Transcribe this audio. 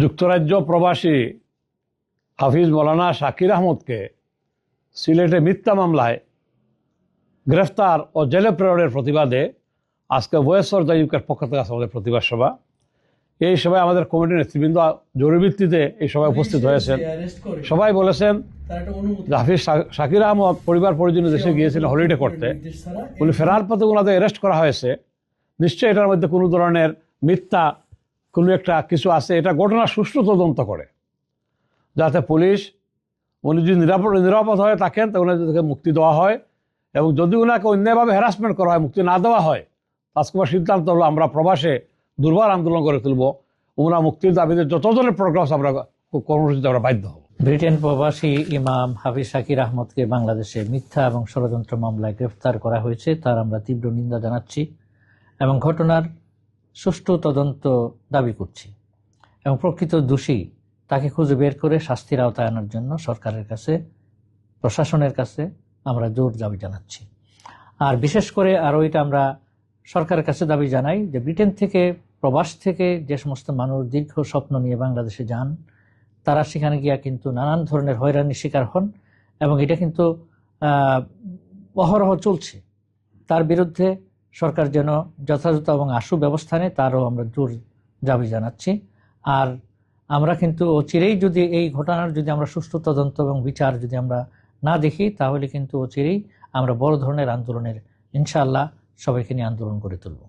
যুক্তরাজ্য প্রবাসী হাফিজ মৌলানা শাকির আহমদকে সিলেটে মিথ্যা মামলায় গ্রেফতার ও জেলে প্রেরণের প্রতিবাদে আজকে ভয়েস ফর দ্য ইউকের পক্ষ থেকে আমাদের প্রতিবাদ সভা। এই সভায় আমাদের কমিটির নেতৃবৃন্দ জরুরি ভিত্তিতে এই সভায় উপস্থিত হয়েছেন। সবাই বলেছেন হাফিজ শাকির আহমদ পরিবার পরিজনে দেশে গিয়েছিলেন হলিডে করতে, উনি ফেরার পথে ওনাদের অ্যারেস্ট করা হয়েছে। নিশ্চয়ই এটার মধ্যে কোনো ধরনের মিথ্যা কোনো একটা কিছু আছে। এটা ঘটনার সুষ্ঠু তদন্ত করে যাতে পুলিশ উনি যদি নিরাপদ হয়ে থাকেন তো ওনাদেরকে মুক্তি দেওয়া হয়, এবং যদি ওনাকে অন্যায়ভাবে হ্যারাসমেন্ট করা হয়, মুক্তি না দেওয়া হয়, আজকে সিদ্ধান্ত হলো আমরা প্রবাসে দুর্বার আন্দোলন করে তুলব। ওনারা মুক্তির দাবিতে যত ধরনের প্রোগ্রাম আমরা কর্মসূচিতে আমরা বাধ্য হব। ব্রিটেন প্রবাসী ইমাম হাফিজ শাকির আহমদকে বাংলাদেশে মিথ্যা এবং ষড়যন্ত্র মামলায় গ্রেফতার করা হয়েছে, তার আমরা তীব্র নিন্দা জানাচ্ছি এবং ঘটনার সুষ্ঠু তদন্ত দাবি করছি এবং প্রকৃত দোষী তাকে খুঁজে বের করে শাস্তির আওতায় আনার জন্য সরকারের কাছে, প্রশাসনের কাছে আমরা জোর দাবি জানাচ্ছি। আর বিশেষ করে আরও এটা আমরা সরকারের কাছে দাবি জানাই যে ব্রিটেন থেকে, প্রবাস থেকে যে সমস্ত মানুষ দীর্ঘ স্বপ্ন নিয়ে বাংলাদেশে যান, তারা সেখানে গিয়া কিন্তু নানান ধরনের হয়রানির শিকার হন এবং এটা কিন্তু অহরহ চলছে। তার বিরুদ্ধে সরকার যেন যথাযথ এবং আশু ব্যবস্থা নেয়, তারও আমরা জোর দাবি জানাচ্ছি। আর আমরা কিন্তু অচিরেই যদি এই ঘটনার যদি আমরা সুষ্ঠু তদন্ত এবং বিচার যদি আমরা না দেখি, তাহলে কিন্তু অচিরেই আমরা বড় ধরনের আন্দোলনের ইনশাআল্লাহ সবাইকে নিয়ে আন্দোলন করে তুলব।